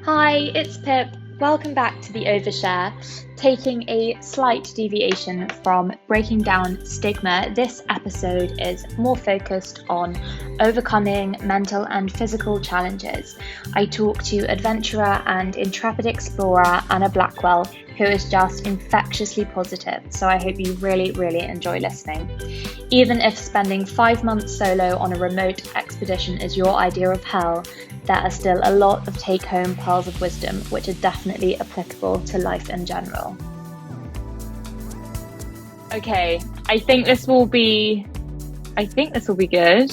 Hi, it's Pip. Welcome back to the Overshare. Taking a slight deviation from breaking down stigma, this episode is more focused on overcoming mental and physical challenges. I talk to adventurer and intrepid explorer Anna Blackwell, who is just infectiously positive, so I hope you really enjoy listening. Even if spending 5 months solo on a remote expedition is your idea of hell, there are still a lot of take-home pearls of wisdom which are definitely applicable to life in general. Okay, I think this will be good.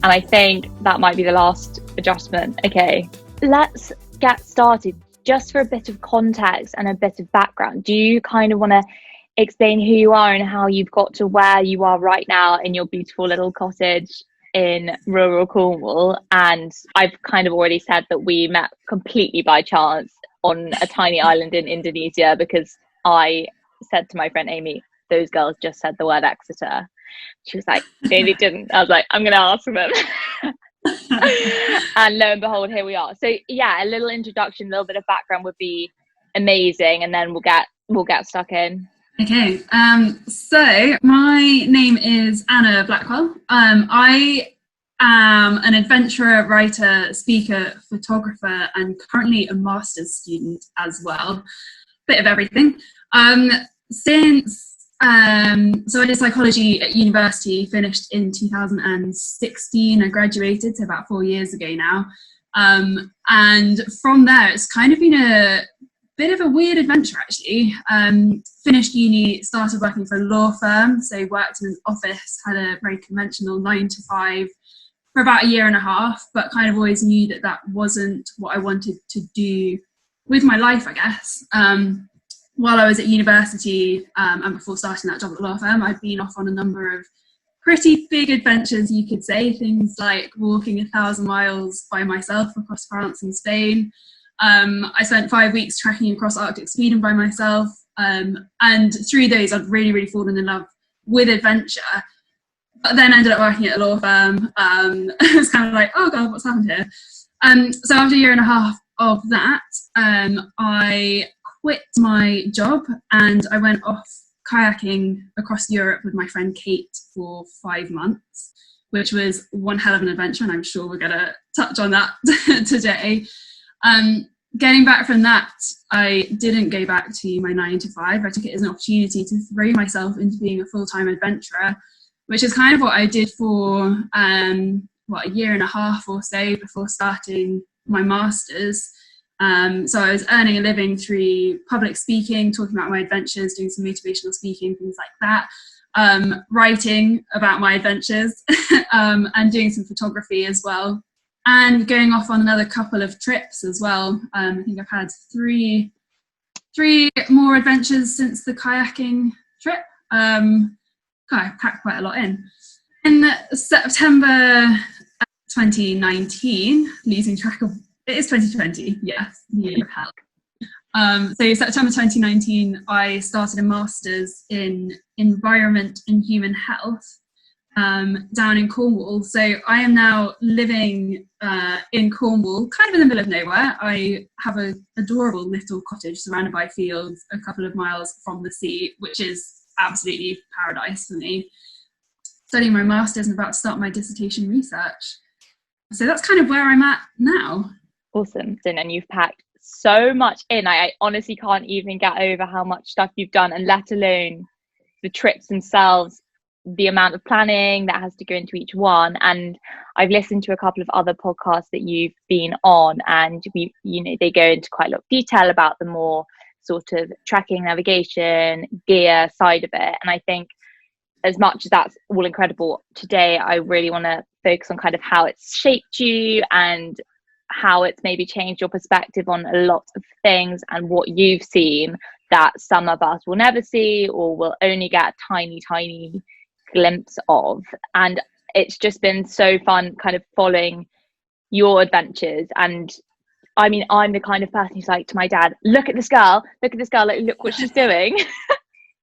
And I think that might be the last adjustment. Okay, let's get started. Just for a bit of context and a bit of background, do you kind of want to explain who you are and how you've got to where you are right now in your beautiful little cottage in rural Cornwall? And I've kind of already said that we met completely by chance on a tiny island in Indonesia because I said to my friend Amy, those girls just said the word Exeter. She was like, no, they didn't. I was like, I'm going to ask them. And lo and behold, here we are. So yeah, a little introduction, a little bit of background would be amazing, and then we'll get stuck in. Okay, so my name is Anna Blackwell. I am an adventurer, writer, speaker, photographer, and currently a master's student as well. Bit of everything. So I did psychology at university, finished in 2016. I graduated, so about 4 years ago now. And from there, it's kind of been a bit of a weird adventure, actually. Finished uni, started working for a law firm, so worked in an office, had a very conventional 9 to 5 for about a year and a half, but kind of always knew that that wasn't what I wanted to do with my life, I guess. While I was at university and before starting that job at the law firm, I'd been off on a number of pretty big adventures, you could say, things like walking 1,000 miles by myself across France and Spain. I spent 5 weeks trekking across Arctic Sweden by myself, and through those I'd really fallen in love with adventure, but then ended up working at a law firm. It was kind of like, oh god, what's happened here? So after a year and a half of that, I quit my job and I went off kayaking across Europe with my friend Kate for 5 months, which was one hell of an adventure, and I'm sure we're going to touch on that today. Getting back from that, I didn't go back to my 9 to 5. I took it as an opportunity to throw myself into being a full-time adventurer, which is kind of what I did for a year and a half or so before starting my master's. So I was earning a living through public speaking, talking about my adventures, doing some motivational speaking, things like that, writing about my adventures, and doing some photography as well, and going off on another couple of trips as well. I think I've had three more adventures since the kayaking trip. I packed quite a lot in. In September 2019, losing track of, it is 2020, yes, year of hell. So September 2019, I started a master's in environment and human health down in Cornwall. So I am now living in Cornwall, kind of in the middle of nowhere. I have an adorable little cottage surrounded by fields a couple of miles from the sea, which is absolutely paradise for me. Studying my master's and about to start my dissertation research. So that's kind of where I'm at now. Awesome. And you've packed so much in. I honestly can't even get over how much stuff you've done, and let alone the trips themselves, the amount of planning that has to go into each one. And I've listened to a couple of other podcasts that you've been on, and they go into quite a lot of detail about the more sort of tracking, navigation, gear side of it. And I think as much as that's all incredible, today I really want to focus on kind of how it's shaped you and how it's maybe changed your perspective on a lot of things, and what you've seen that some of us will never see or will only get a tiny glimpse of. And it's just been so fun kind of following your adventures. And I mean, I'm the kind of person who's like to my dad, look at this girl, like, look what she's doing.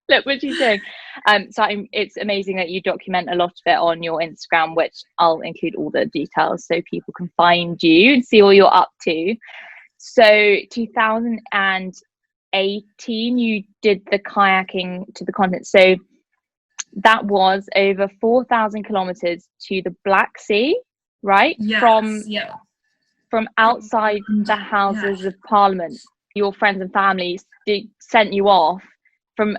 Look what she's doing. It's amazing that you document a lot of it on your Instagram, which I'll include all the details so people can find you and see what you're up to. So 2018, you did the kayaking to the continent. So that was over 4,000 kilometers to the Black Sea, right? Yes, yeah. From outside the Houses of Parliament. Your friends and family sent you off from.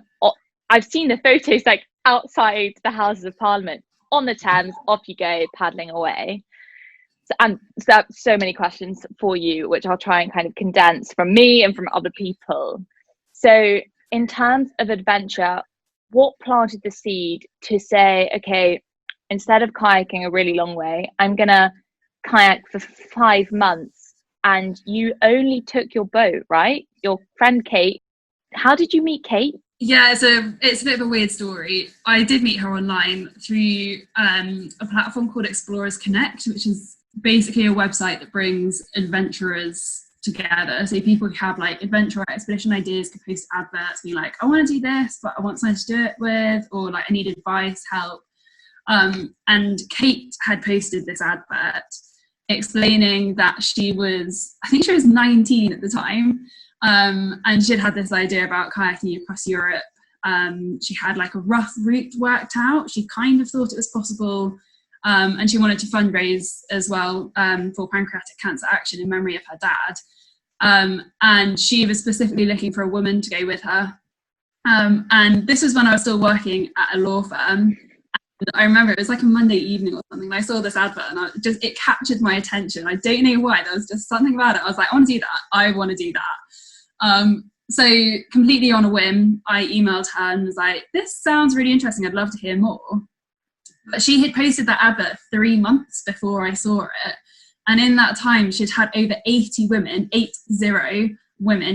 I've seen the photos, like outside the Houses of Parliament on the Thames. Off you go, paddling away. So so many questions for you, which I'll try and kind of condense from me and from other people. So, in terms of adventure, what planted the seed to say, okay, instead of kayaking a really long way, I'm gonna kayak for 5 months? And you only took your boat, right? Your friend Kate. How did you meet Kate? Yeah, it's a bit of a weird story. I did meet her online through a platform called Explorers Connect, which is basically a website that brings adventurers together. So people who have like adventure or expedition ideas could post adverts, being like, I want to do this, but I want someone to do it with, or like I need advice, help. And Kate had posted this advert explaining that she was 19 at the time, and she'd had this idea about kayaking across Europe. She had like a rough route worked out. She kind of thought it was possible. And she wanted to fundraise as well for Pancreatic Cancer Action in memory of her dad. And she was specifically looking for a woman to go with her. And this was when I was still working at a law firm. And I remember it was like a Monday evening or something. I saw this advert and it captured my attention. I don't know why. There was just something about it. I was like, I want to do that. I want to do that. So completely on a whim, I emailed her and was like, this sounds really interesting. I'd love to hear more. But she had posted that advert 3 months before I saw it. And in that time, she'd had over 80 women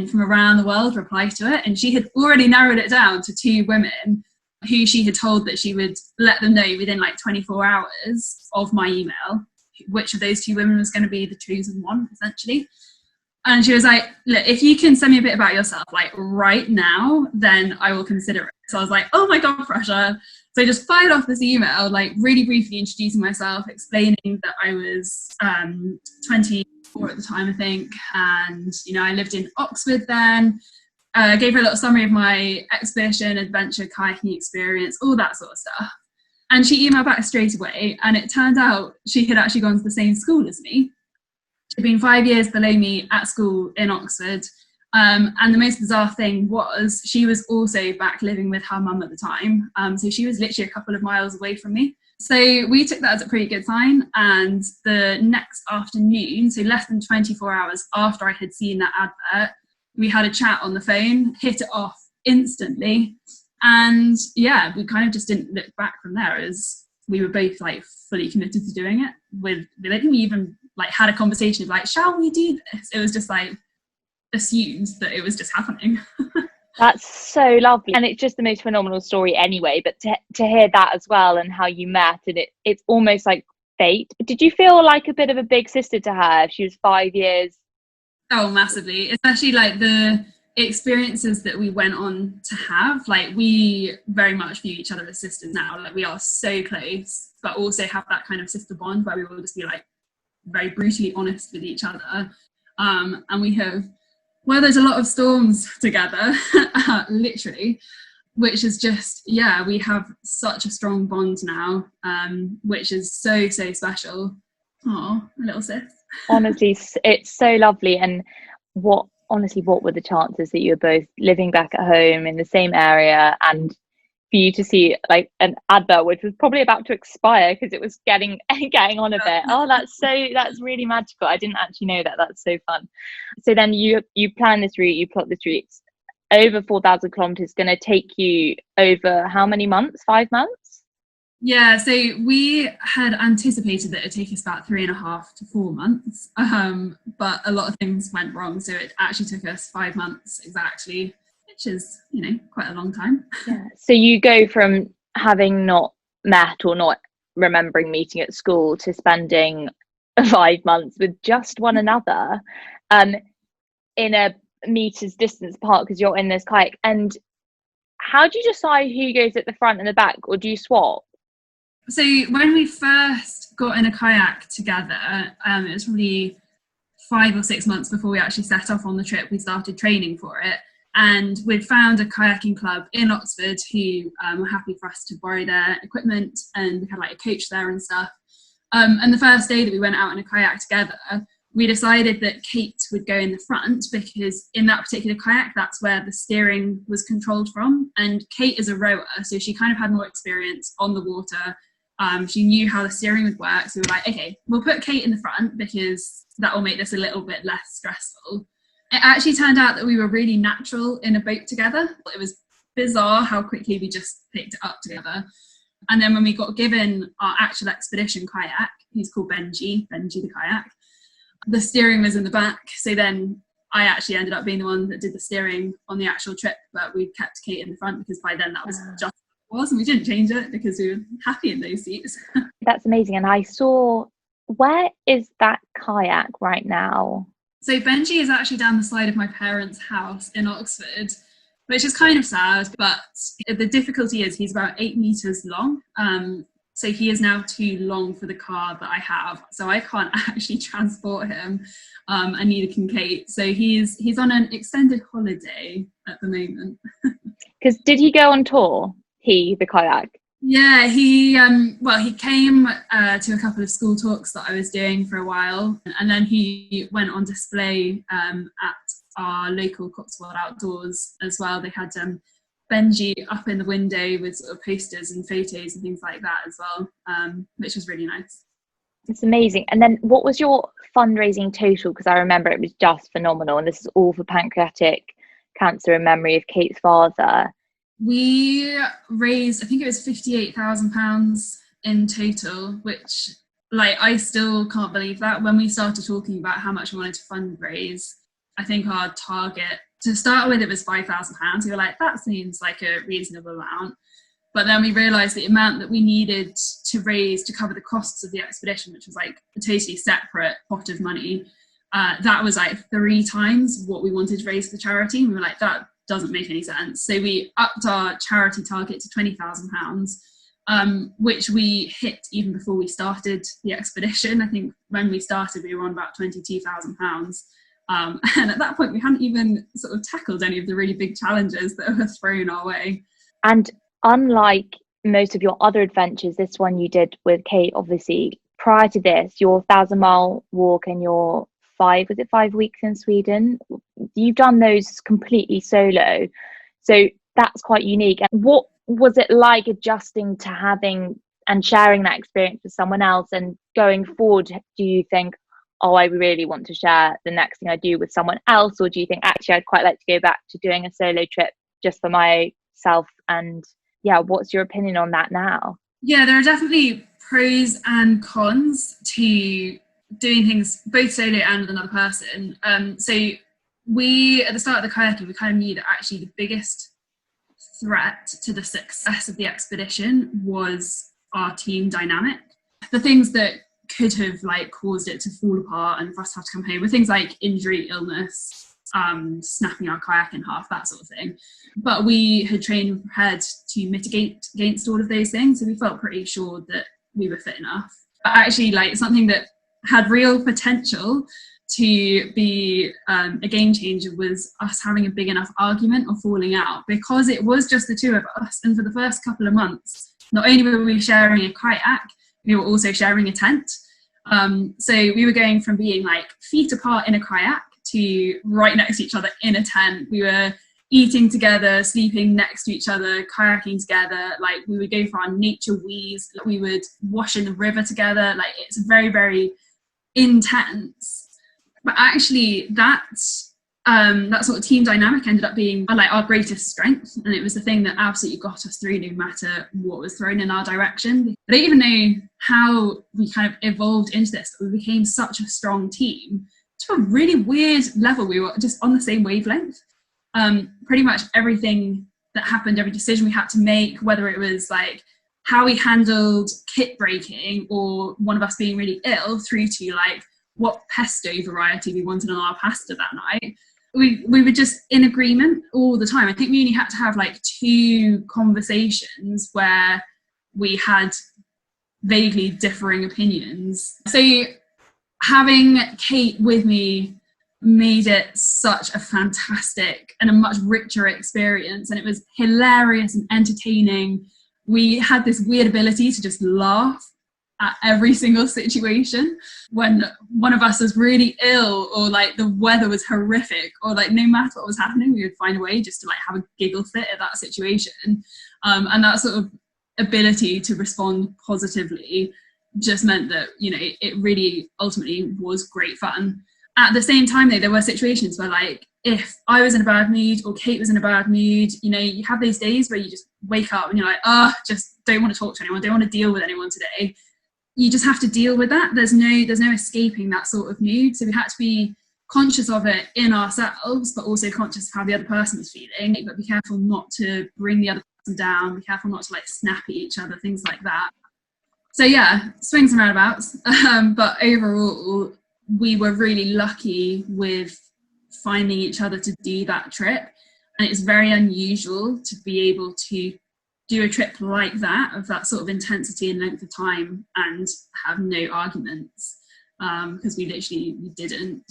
from around the world reply to it. And she had already narrowed it down to 2 women who she had told that she would let them know within like 24 hours of my email, which of those 2 women was going to be the chosen one, essentially. And she was like, look, if you can send me a bit about yourself, like right now, then I will consider it. So I was like, oh my God, pressure. So I just fired off this email, like really briefly introducing myself, explaining that I was 24 at the time, I think. And, I lived in Oxford then. Gave her a little summary of my expedition, adventure, kayaking experience, all that sort of stuff. And she emailed back straight away. And it turned out she had actually gone to the same school as me. She'd been 5 years below me at school in Oxford. And the most bizarre thing was she was also back living with her mum at the time. So she was literally a couple of miles away from me. So we took that as a pretty good sign. And the next afternoon, so less than 24 hours after I had seen that advert, we had a chat on the phone, hit it off instantly. And yeah, we kind of just didn't look back from there, as we were both like fully committed to doing it. I think we even like had a conversation of like, shall we do this? It was just like assumed that it was just happening. That's so lovely, and it's just the most phenomenal story anyway. But to hear that as well, and how you met, and it's almost like fate. Did you feel like a bit of a big sister to her if she was 5 years? Oh, massively, especially like the experiences that we went on to have. Like we very much view each other as sisters now. Like we are so close, but also have that kind of sister bond where we will just be like very brutally honest with each other. And we have weathered a lot of storms together, literally, which is just, yeah, we have such a strong bond now, which is so, so special. Oh, a little sis. Honestly, it's so lovely. And what were the chances that you were both living back at home in the same area, and for you to see like an advert which was probably about to expire because it was getting on a bit? Oh, that's really magical. I didn't actually know that. That's so fun. So then you plan this route, you plot this route. Over 4,000 kilometers, going to take you over how many months? 5 months? Yeah, so we had anticipated that it would take us about 3.5 to 4 months, but a lot of things went wrong, so it actually took us 5 months exactly, which is, quite a long time. Yeah. So you go from having not met or not remembering meeting at school to spending 5 months with just one another, in a meters distance apart because you're in this kayak. And how do you decide who goes at the front and the back, or do you swap? So when we first got in a kayak together, it was probably 5 or 6 months before we actually set off on the trip, we started training for it. And we'd found a kayaking club in Oxford who were happy for us to borrow their equipment, and we had like a coach there and stuff. And the first day that we went out in a kayak together, we decided that Kate would go in the front, because in that particular kayak, that's where the steering was controlled from. And Kate is a rower, so she kind of had more experience on the water. She knew how the steering would work. So we were like, okay, we'll put Kate in the front because that will make this a little bit less stressful. It actually turned out that we were really natural in a boat together. It was bizarre how quickly we just picked it up together. And then when we got given our actual expedition kayak, he's called Benji the kayak, the steering was in the back. So then I actually ended up being the one that did the steering on the actual trip, but we kept Kate in the front because by then that was just what it was, and we didn't change it because we were happy in those seats. That's amazing. And I saw, where is that kayak right now? So Benji is actually down the side of my parents' house in Oxford, which is kind of sad, but the difficulty is he's about 8 meters long. So he is now too long for the car that I have. So I can't actually transport him, and neither can Kate. So he's on an extended holiday at the moment. Because did he go on tour, the kayak? Yeah, he came to a couple of school talks that I was doing for a while, and then he went on display at our local Cotswold Outdoors as well. They had Benji up in the window with sort of posters and photos and things like that as well, which was really nice. It's amazing. And then what was your fundraising total? Because I remember it was just phenomenal, and this is all for pancreatic cancer in memory of Kate's father. We raised, I think it was £58,000 in total, which, like, I still can't believe that. When we started talking about how much we wanted to fundraise, I think our target to start with, it was £5,000. We were like, that seems like a reasonable amount. But then we realised the amount that we needed to raise to cover the costs of the expedition, which was like a totally separate pot of money, that was like 3 times what we wanted to raise for charity. And we were like, that doesn't make any sense. So we upped our charity target to £20,000, which we hit even before we started the expedition. I think when we started, we were on about £22,000. And at that point, we hadn't even sort of tackled any of the really big challenges that were thrown our way. And unlike most of your other adventures, this one you did with Kate, obviously, prior to this, your 1,000-mile walk and your 5 weeks in Sweden, you've done those completely solo. So that's quite unique. And what was it like adjusting to having and sharing that experience with someone else? And going forward, do you think, oh, I really want to share the next thing I do with someone else? Or do you think, actually, I'd quite like to go back to doing a solo trip just for myself? And yeah, what's your opinion on that now? Yeah, there are definitely pros and cons to doing things both solo and with another person. So we, at the start of the kayaking, we kind of knew that actually the biggest threat to the success of the expedition was our team dynamic. The things that could have like caused it to fall apart and for us to have to come home were things like injury, illness, snapping our kayak in half, that sort of thing. But we had trained and prepared to mitigate against all of those things, so we felt pretty sure that we were fit enough. But actually, like, something that had real potential to be a game changer was us having a big enough argument or falling out, because it was just the 2 of us, and for the first couple of months, not only were we sharing a kayak, we were also sharing a tent. So we were going from being like feet apart in a kayak to right next to each other in a tent. We were eating together, sleeping next to each other, kayaking together. Like, we would go for our nature wees. We would wash in the river together. Like, it's very, very intense. But actually, that sort of team dynamic ended up being like our greatest strength, and it was the thing that absolutely got us through no matter what was thrown in our direction. I don't even know how we kind of evolved into this, but we became such a strong team to a really weird level. We were just on the same wavelength. Pretty much everything that happened, every decision we had to make, whether it was like how we handled kit breaking or one of us being really ill, through to like what pesto variety we wanted on our pasta that night, we were just in agreement all the time. I think we only had to have like 2 conversations where we had vaguely differing opinions. So having Kate with me made it such a fantastic and a much richer experience, and it was hilarious and entertaining. We had this weird ability to just laugh at every single situation. When one of us was really ill, or like the weather was horrific, or like no matter what was happening, we would find a way just to like have a giggle fit at that situation. And that sort of ability to respond positively just meant that, you know, it really ultimately was great fun. At the same time though, there were situations where, like, if I was in a bad mood or Kate was in a bad mood, you know, you have those days where you just wake up and you're like, oh, just don't want to talk to anyone, don't want to deal with anyone today. You just have to deal with that. There's no escaping that sort of mood. So we had to be conscious of it in ourselves, but also conscious of how the other person was feeling. But be careful not to bring the other person down. Be careful not to like snap at each other, things like that. So yeah, swings and roundabouts. But overall, we were really lucky with finding each other to do that trip. And it's very unusual to be able to do a trip like that, of that sort of intensity and length of time, and have no arguments, because we didn't.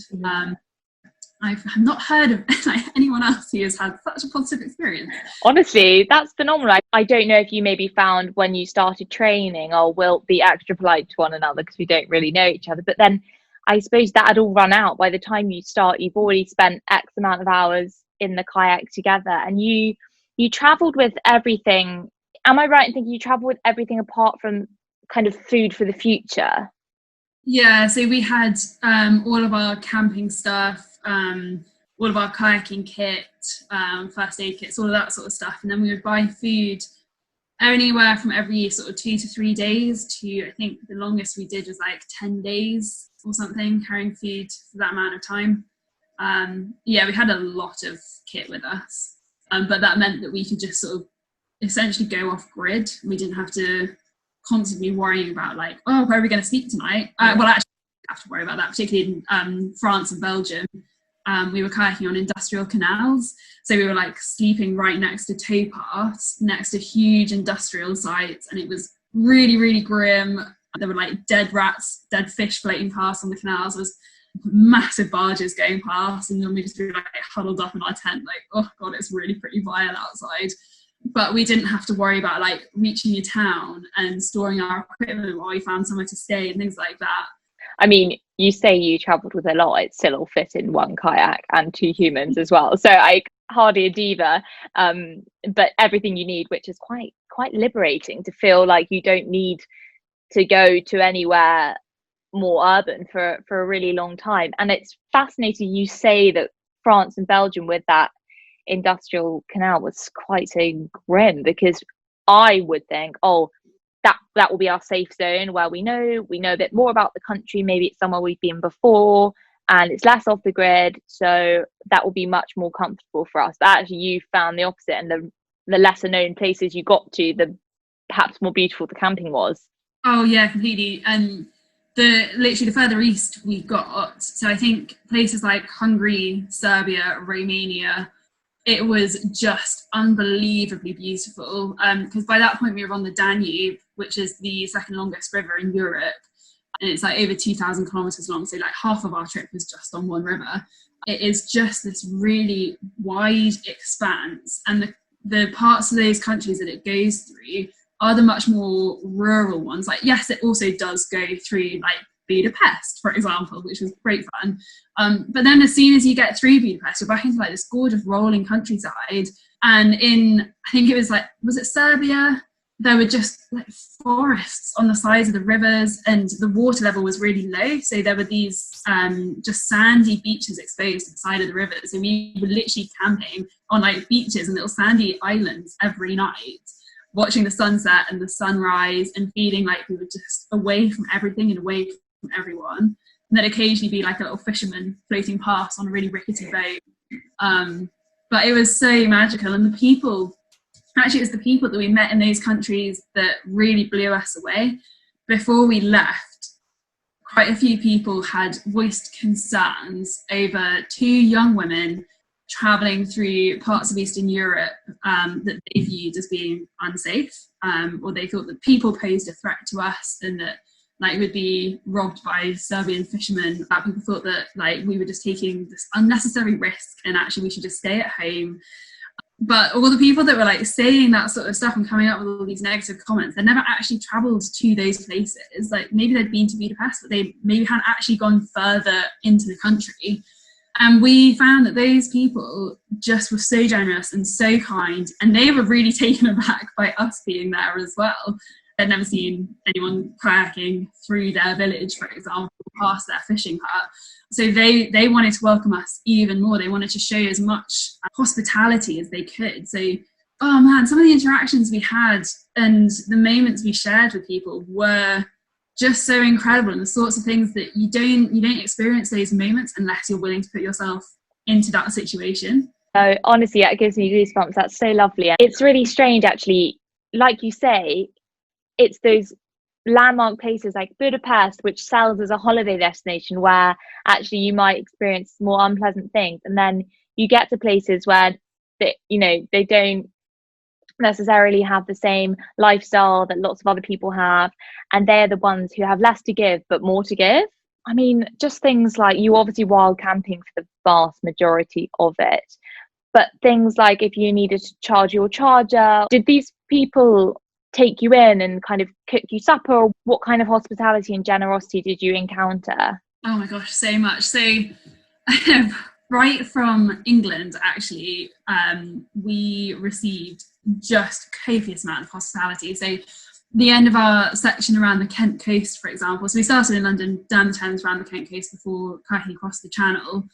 I've not heard of like anyone else who has had such a positive experience. Honestly, that's phenomenal. I don't know if you maybe found when you started training, or we'll be extra polite to one another because we don't really know each other, but then I suppose that had all run out by the time you start. You've already spent X amount of hours in the kayak together, and you traveled with everything. Am I right in thinking you traveled with everything apart from kind of food for the future? Yeah, so we had all of our camping stuff, all of our kayaking kit, first aid kits, all of that sort of stuff. And then we would buy food anywhere from every sort of 2 to 3 days to, I think the longest we did was like 10 days or something, carrying food for that amount of time. Yeah, we had a lot of kit with us, but that meant that we could just sort of essentially go off grid. We didn't have to constantly worrying about like, oh, where are we going to sleep tonight? Well, actually, we have to worry about that, particularly in France and Belgium. We were kayaking on industrial canals, so we were like sleeping right next to towpaths, next to huge industrial sites, and it was really, really grim. There were like dead rats, dead fish floating past on the canals. There was massive barges going past, and then we just be like huddled up in our tent, like, oh god, it's really pretty vile outside. But we didn't have to worry about like reaching a town and storing our equipment while we found somewhere to stay and things like that. I mean, you say you travelled with a lot, it still all fit in one kayak and 2 humans as well. So I hardly a diva, but everything you need, which is quite liberating to feel like you don't need to go to anywhere more urban for a really long time. And it's fascinating you say that France and Belgium with that industrial canal was quite so grim, because I would think, oh, that will be our safe zone where we know a bit more about the country, maybe it's somewhere we've been before and it's less off the grid, so that will be much more comfortable for us. But actually you found the opposite, and the lesser known places you got to, the perhaps more beautiful the camping was. Oh yeah, completely. And literally the further east we got, so I think places like Hungary, Serbia, Romania, it was just unbelievably beautiful, because by that point we were on the Danube, which is the second longest river in Europe, and it's like over 2,000 kilometers long, so like half of our trip was just on one river. It is just this really wide expanse, and the parts of those countries that it goes through are the much more rural ones. Like, yes, it also does go through like Budapest, for example, which was great fun. But then as soon as you get through Budapest, you're back into like this gorgeous rolling countryside. And I think it was like, was it Serbia? There were just like forests on the sides of the rivers, and the water level was really low. So there were these just sandy beaches exposed to the side of the rivers. And we were literally camping on like beaches and little sandy islands every night, watching the sunset and the sunrise and feeling like we were just away from everything and away from everyone. And then occasionally be like a little fisherman floating past on a really rickety boat. But it was so magical. And the people, actually it was the people that we met in those countries that really blew us away. Before we left, quite a few people had voiced concerns over 2 young women travelling through parts of Eastern Europe that they viewed as being unsafe, or they thought that people posed a threat to us, and that like would be robbed by Serbian fishermen, that people thought that like we were just taking this unnecessary risk and actually we should just stay at home. But all the people that were like saying that sort of stuff and coming up with all these negative comments, they never actually travelled to those places. Like maybe they'd been to Budapest, but they maybe hadn't actually gone further into the country. And we found that those people just were so generous and so kind, and they were really taken aback by us being there as well. They'd never seen anyone kayaking through their village, for example, past their fishing hut. So they wanted to welcome us even more. They wanted to show as much hospitality as they could. So, oh man, some of the interactions we had and the moments we shared with people were just so incredible, and the sorts of things that you don't experience those moments unless you're willing to put yourself into that situation. So honestly, it gives me goosebumps. That's so lovely. It's really strange, actually. Like you say, it's those landmark places like Budapest, which sells as a holiday destination, where actually you might experience more unpleasant things, and then you get to places where they don't necessarily have the same lifestyle that lots of other people have, and they're the ones who have less to give but more to give. I mean, just things like, you obviously wild camping for the vast majority of it, but things like if you needed to charge your charger, did these people take you in and kind of cook you supper, or what kind of hospitality and generosity did you encounter? Oh my gosh, so much. So right from England, actually, we received just copious amount of hospitality. So the end of our section around the Kent coast, for example, so we started in London, down the Thames, around the Kent coast before kayaking across the Channel.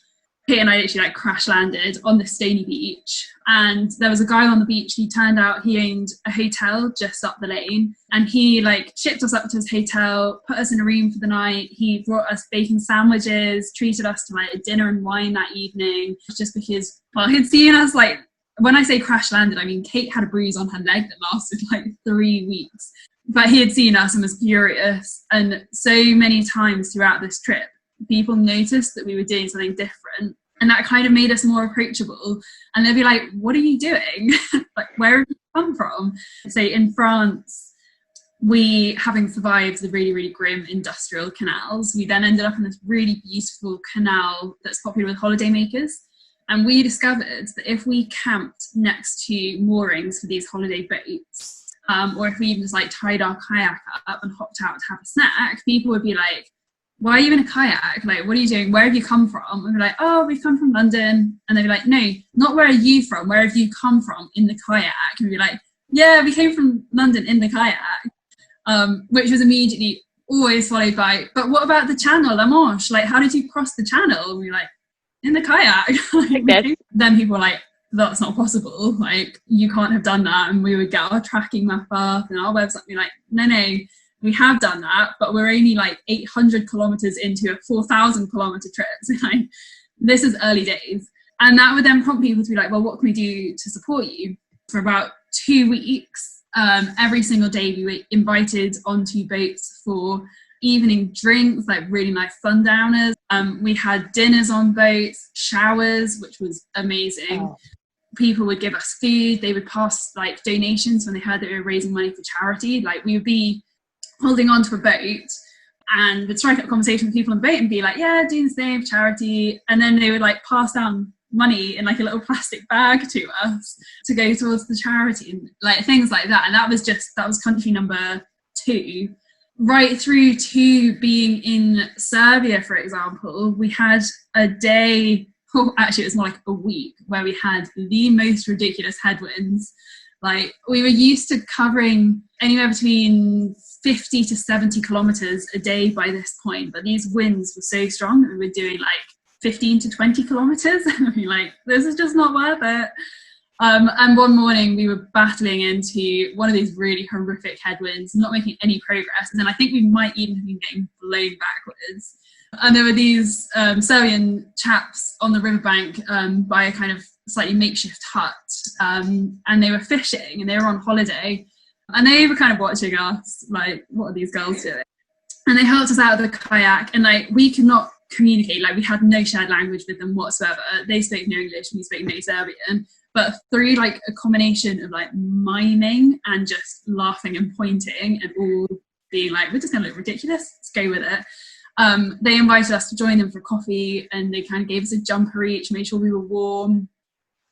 Pete and I literally like crash landed on this stony beach, and there was a guy on the beach. He turned out he owned a hotel just up the lane, and he like shipped us up to his hotel, put us in a room for the night. He brought us bacon sandwiches, treated us to like a dinner and wine that evening, just because, well, he'd seen us, like, when I say crash landed, I mean Kate had a bruise on her leg that lasted like 3 weeks, but he had seen us and was furious. And so many times throughout this trip, people noticed that we were doing something different, and that kind of made us more approachable, and they'd be like, what are you doing? Like, where have you come from? So in France, we, having survived the really, really grim industrial canals, we then ended up in this really beautiful canal that's popular with holidaymakers. And we discovered that if we camped next to moorings for these holiday boats, or if we even just like tied our kayak up and hopped out to have a snack, people would be like, why are you in a kayak? Like, what are you doing? Where have you come from? And we're like, oh, we've come from London. And they'd be like, no, not where are you from? Where have you come from in the kayak? And we'd be like, yeah, we came from London in the kayak, which was immediately always followed by, but what about the Channel, La Manche? Like, how did you cross the Channel? And we were like, in the kayak. Like, then people were like, that's not possible. Like, you can't have done that. And we would get our tracking map up and our website and be like, no, we have done that, but we're only like 800 kilometers into a 4,000 kilometer trip. So like, this is early days. And that would then prompt people to be like, well, what can we do to support you? For about 2 weeks, every single day we were invited onto boats for evening drinks, like really nice sundowners. We had dinners on boats, showers, which was amazing. Oh. People would give us food. They would pass like donations when they heard that we were raising money for charity. Like, we would be holding on to a boat and would strike up a conversation with people on the boat and be like, yeah, doing the same charity. And then they would like pass down money in like a little plastic bag to us to go towards the charity and like things like that. And that was country number 2. Right through to being in Serbia, for example, we had a day, actually it was more like a week, where we had the most ridiculous headwinds. Like, we were used to covering anywhere between 50 to 70 kilometers a day by this point, but these winds were so strong that we were doing like 15 to 20 kilometers. And I mean, like, this is just not worth it. And one morning we were battling into one of these really horrific headwinds, not making any progress. And then I think we might even have been getting blown backwards. And there were these Serbian chaps on the riverbank by a kind of slightly makeshift hut. And they were fishing and they were on holiday. And they were kind of watching us, like, what are these girls doing? And they helped us out of the kayak, and like, we could not communicate. Like, we had no shared language with them whatsoever. They spoke no English, we spoke no Serbian. But through like a combination of like miming and just laughing and pointing and all being like, we're just going to look ridiculous, let's go with it. They invited us to join them for coffee, and they kind of gave us a jumper each, made sure we were warm,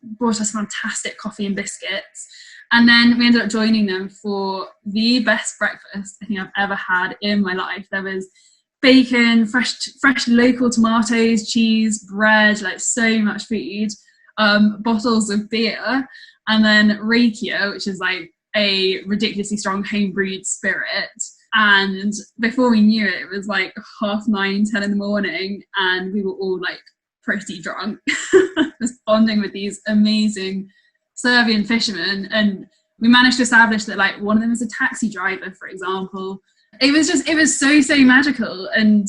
brought us fantastic coffee and biscuits. And then we ended up joining them for the best breakfast I think I've ever had in my life. There was bacon, fresh local tomatoes, cheese, bread, like so much food, bottles of beer, and then rakia, which is like a ridiculously strong home-brewed spirit. And before we knew it, it was like 9:30, 10 in the morning, and we were all like pretty drunk, just bonding with these amazing Serbian fishermen. And we managed to establish that like one of them was a taxi driver, for example. It was so magical, and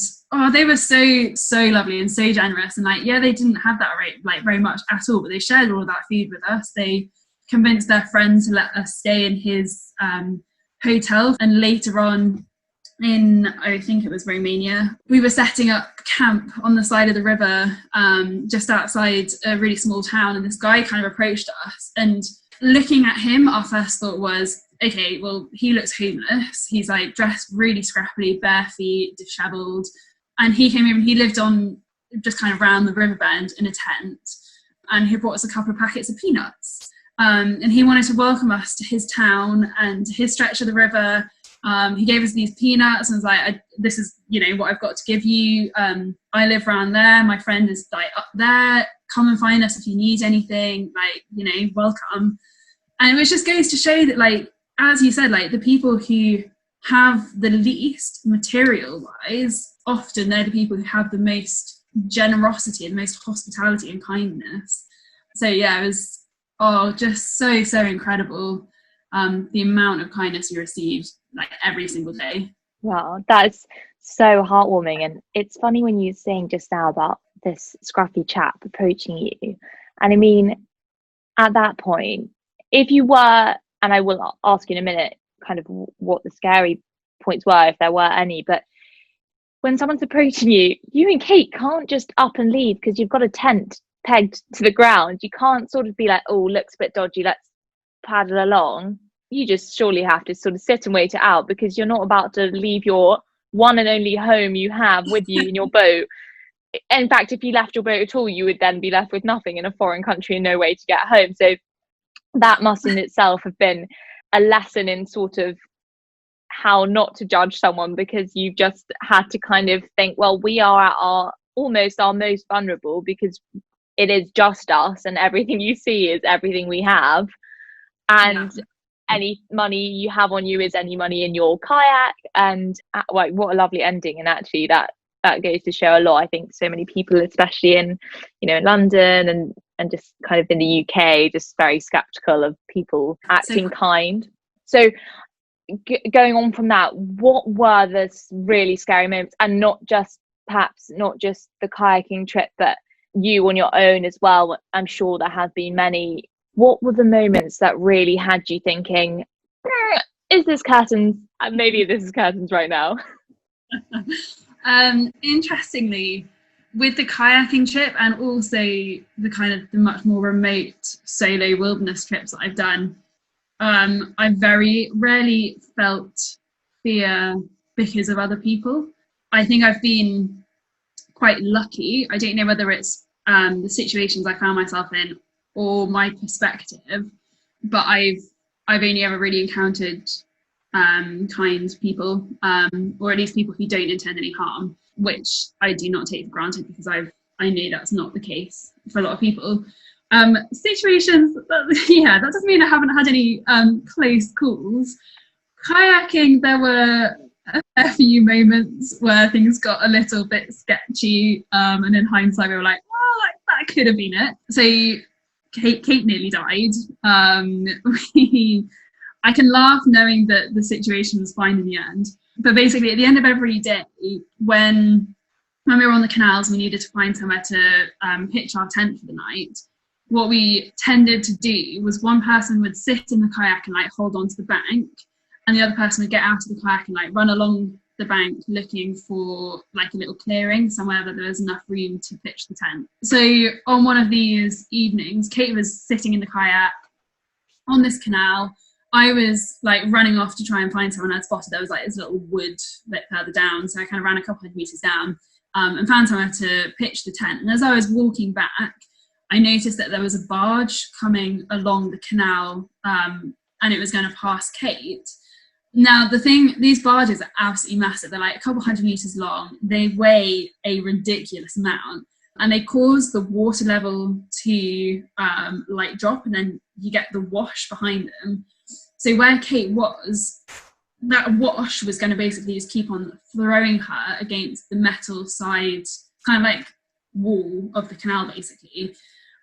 they were so lovely and so generous. And like, yeah, they didn't have that rate like very much at all, but they shared all of that food with us. They convinced their friend to let us stay in his hotel, and later on in, I think it was Romania, we were setting up camp on the side of the river, just outside a really small town, and this guy kind of approached us, and looking at him, our first thought was, okay, well, he looks homeless. He's like dressed really scrappily, bare feet, disheveled, and he came in, he lived on just kind of round the river bend in a tent, and he brought us a couple of packets of peanuts. And he wanted to welcome us to his town and his stretch of the river. He gave us these peanuts and was like, this is, what I've got to give you. I live around there. My friend is like up there. Come and find us if you need anything, like, welcome. And it just goes to show that, like, as you said, like the people who have the least material wise, often they're the people who have the most generosity and the most hospitality and kindness. So yeah, it was, just so incredible, the amount of kindness you received like every single day. Wow, that's so heartwarming. And it's funny when you were saying just now about this scruffy chap approaching you, and I mean, at that point, if you were, and I will ask you in a minute kind of what the scary points were, if there were any, but when someone's approaching you, you and Kate can't just up and leave because you've got a tent pegged to the ground. You can't sort of be like, oh, looks a bit dodgy, let's paddle along. You just surely have to sort of sit and wait it out, because you're not about to leave your one and only home you have with you in your boat. In fact, if you left your boat at all, you would then be left with nothing in a foreign country and no way to get home. So that must in itself have been a lesson in sort of how not to judge someone, because you've just had to kind of think, well, we are at our almost our most vulnerable, because it is just us, and everything you see is everything we have, and any money you have on you is any money in your kayak. And like, what a lovely ending. And actually that goes to show a lot. I think so many people, especially in in London and just kind of in the UK, just very skeptical of people acting kind. So going on from that, what were the really scary moments? And not just the kayaking trip, but you on your own as well. I'm sure there have been many. What were the moments that really had you thinking, is this curtains? Maybe this is curtains right now. Interestingly, with the kayaking trip, and also the kind of the much more remote solo wilderness trips that I've done, I very rarely felt fear because of other people. I think I've been quite lucky. I don't know whether it's the situations I found myself in or my perspective, but I've only ever really encountered kind people, or at least people who don't intend any harm, which I do not take for granted, because I know that's not the case for a lot of people. Situations, that doesn't mean I haven't had any close calls. Kayaking, there were a few moments where things got a little bit sketchy, and in hindsight we were like, well, that could have been it. So Kate nearly died. I can laugh knowing that the situation was fine in the end. But basically, at the end of every day, when we were on the canals, we needed to find somewhere to pitch our tent for the night. What we tended to do was one person would sit in the kayak and like hold onto the bank, and the other person would get out of the kayak and like run along the bank looking for like a little clearing somewhere that there was enough room to pitch the tent. So on one of these evenings, Kate was sitting in the kayak on this canal, I was like running off to try and find someone. I'd spotted there was like this little wood bit further down, so I kind of ran a couple of meters down and found somewhere to pitch the tent. And as I was walking back, I noticed that there was a barge coming along the canal, and it was going to pass Kate. Now the thing, these barges are absolutely massive. They're like a couple hundred meters long. They weigh a ridiculous amount, and they cause the water level to like drop, and then you get the wash behind them. So where Kate was, that wash was going to basically just keep on throwing her against the metal side, kind of like wall of the canal, basically.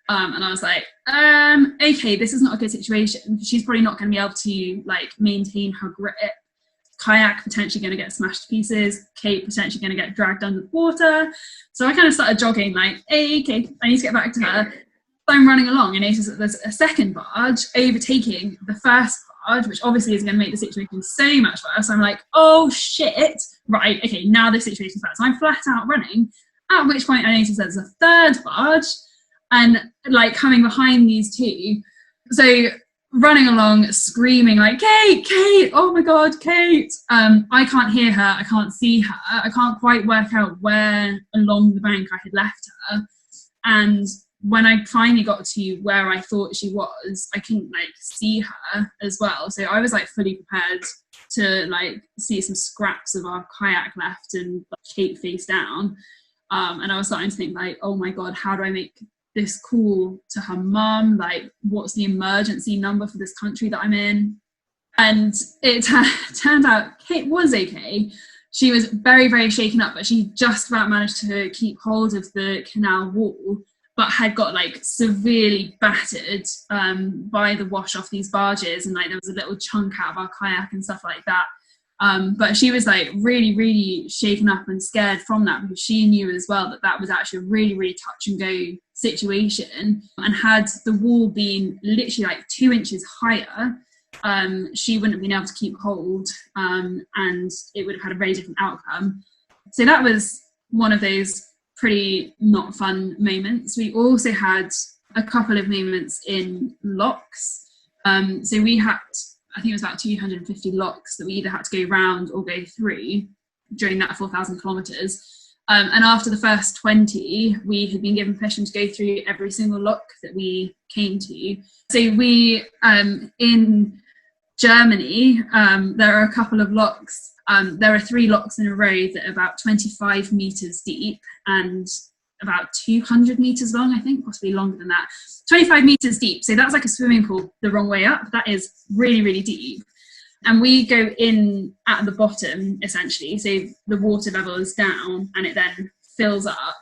And I was like, okay, this is not a good situation. She's probably not going to be able to like maintain her grip. Kayak potentially going to get smashed to pieces. Kate potentially going to get dragged under the water. So I kind of started jogging, like, hey, Kate, I need to get back to her. So I'm running along and notice that there's a second barge overtaking the first barge, which obviously is going to make the situation so much worse. So I'm like, oh shit, right, okay, now this situation's bad. So I'm flat out running, at which point I notice there's a third barge and like coming behind these two. So running along, screaming like, Kate, Kate, oh my God, Kate. I can't hear her, I can't see her, I can't quite work out where along the bank I had left her. And when I finally got to where I thought she was, I couldn't like see her as well. So I was like fully prepared to like see some scraps of our kayak left and like, Kate face down. And I was starting to think like, oh my God, how do I make this call to her mum? Like, what's the emergency number for this country that I'm in? And it turned out Kate was okay. She was very, very shaken up, but she just about managed to keep hold of the canal wall, but had got like severely battered by the wash off these barges, and like there was a little chunk out of our kayak and stuff like that. But she was like really, really shaken up and scared from that, because she knew as well that that was actually a really, really touch and go situation. And had the wall been literally like 2 inches higher, she wouldn't have been able to keep hold, and it would have had a very different outcome. So that was one of those pretty not fun moments. We also had a couple of moments in locks. So we had, I think it was about 250 locks that we either had to go round or go through during that 4,000 kilometres. And after the first 20, we had been given permission to go through every single lock that we came to. So we, in Germany, there are a couple of locks. There are 3 locks in a row that are about 25 metres deep and about 200 metres long, I think, possibly longer than that. 25 metres deep, so that's like a swimming pool the wrong way up. That is really, really deep. And we go in at the bottom, essentially, so the water level is down and it then fills up.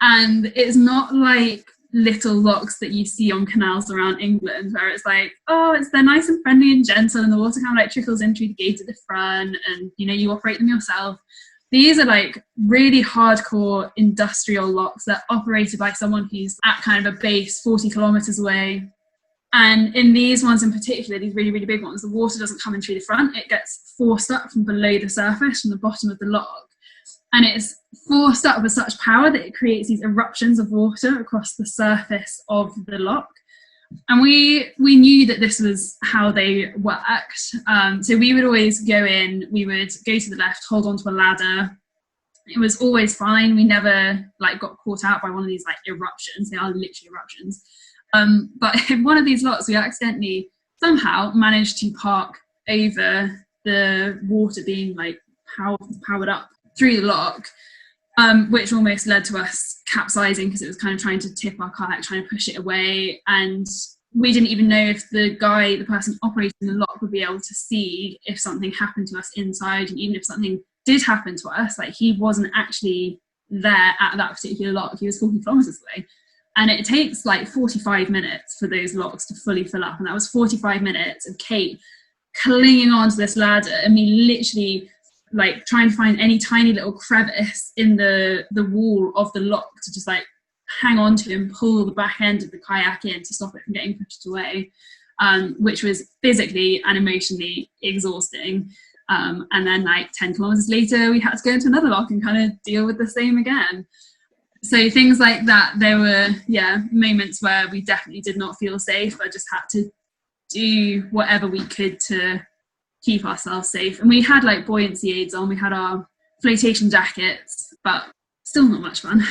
And it's not like little locks that you see on canals around England, where it's like, oh, they're nice and friendly and gentle, and the water kind of like trickles in through the gate at the front, and you know, you operate them yourself. These are like really hardcore industrial locks that are operated by someone who's at kind of a base 40 kilometers away. And in these ones in particular, these really, really big ones, the water doesn't come in through the front, it gets forced up from below the surface, from the bottom of the lock. And it's forced up with such power that it creates these eruptions of water across the surface of the lock. And we knew that this was how they worked. So we would always go in, we would go to the left, hold onto a ladder. It was always fine. We never like got caught out by one of these like eruptions. They are literally eruptions. But in one of these lots, we accidentally somehow managed to park over the water being like powered up through the lock, which almost led to us capsizing, because it was kind of trying to tip our kayak, trying to push it away. And we didn't even know if the person operating the lock would be able to see if something happened to us inside. And even if something did happen to us, like, he wasn't actually there at that particular lock. He was 40 kilometers away. And it takes like 45 minutes for those locks to fully fill up. And that was 45 minutes of Kate clinging onto this ladder, and me literally like trying to find any tiny little crevice in the wall of the lock to just like hang on to and pull the back end of the kayak in to stop it from getting pushed away, which was physically and emotionally exhausting. And then like 10 kilometers later, we had to go into another lock and kind of deal with the same again. So things like that, there were, moments where we definitely did not feel safe. I just had to do whatever we could to keep ourselves safe. And we had like buoyancy aids on, we had our flotation jackets, but still not much fun.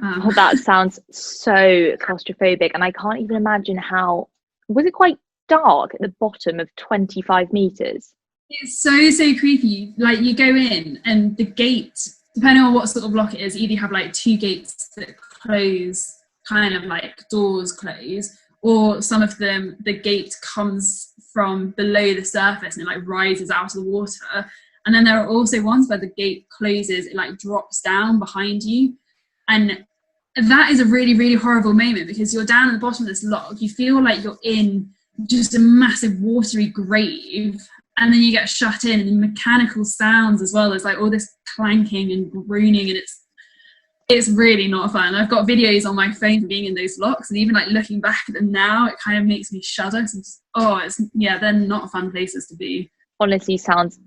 Oh, that sounds so claustrophobic, and I can't even imagine how. Was it quite dark at the bottom of 25 meters? It's so creepy. Like, you go in and the gate, depending on what sort of lock it is, either you have like two gates that close, kind of like doors close, or some of them, the gate comes from below the surface and it like rises out of the water. And then there are also ones where the gate closes, it like drops down behind you. And that is a really, really horrible moment, because you're down at the bottom of this lock, you feel like you're in just a massive watery grave, and then you get shut in, and mechanical sounds as well. There's like all this clanking and groaning, and it's really not fun. I've got videos on my phone of being in those locks, and even like looking back at them now, it kind of makes me shudder. They're not fun places to be. Honestly, sounds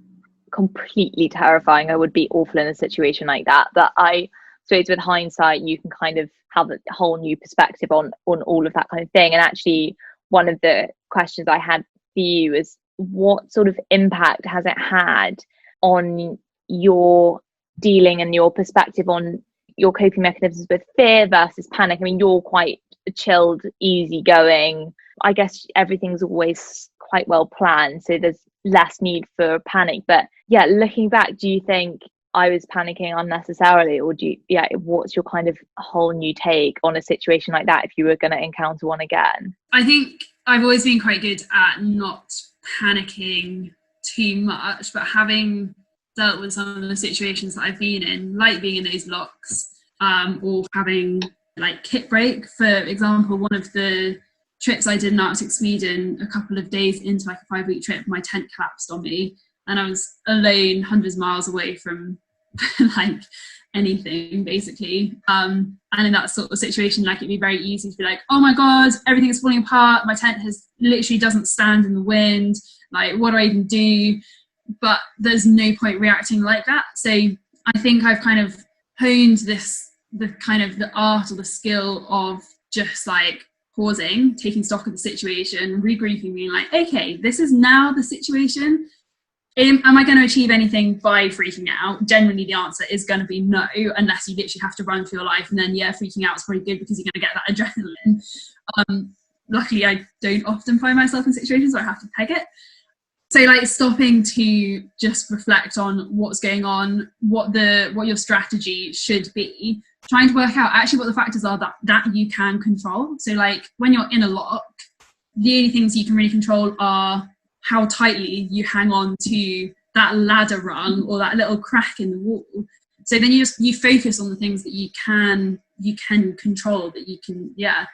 completely terrifying. I would be awful in a situation like that. But I suppose with hindsight, you can kind of have a whole new perspective on all of that kind of thing. And actually, one of the questions I had for you is, what sort of impact has it had on your dealing and your perspective on your coping mechanisms with fear versus panic? I mean, you're quite chilled, easygoing. I guess everything's always quite well planned, so there's less need for panic. But yeah, looking back, do you think I was panicking unnecessarily, or what's your kind of whole new take on a situation like that if you were going to encounter one again? I think I've always been quite good at not panicking too much, but having dealt with some of the situations that I've been in, like being in those locks, or having like kit break, for example. One of the trips I did in Arctic Sweden, a couple of days into like a 5-week trip, my tent collapsed on me, and I was alone hundreds of miles away from like anything, basically. And in that sort of situation, like, it'd be very easy to be like, oh my god, everything is falling apart, my tent literally doesn't stand in the wind, like, what do I even do? But there's no point reacting like that. So I think I've kind of honed the art or the skill of just like pausing, taking stock of the situation, regrouping, being like, okay, this is now the situation. Am I going to achieve anything by freaking out? Generally, the answer is going to be no, unless you literally have to run for your life. And then, freaking out is probably good, because you're going to get that adrenaline. Luckily, I don't often find myself in situations where I have to peg it. So, like, stopping to just reflect on what's going on, what your strategy should be, trying to work out actually what the factors are that you can control. So, like, when you're in a lock, the only things you can really control are how tightly you hang on to that ladder rung or that little crack in the wall. So then you focus on the things that you can control, that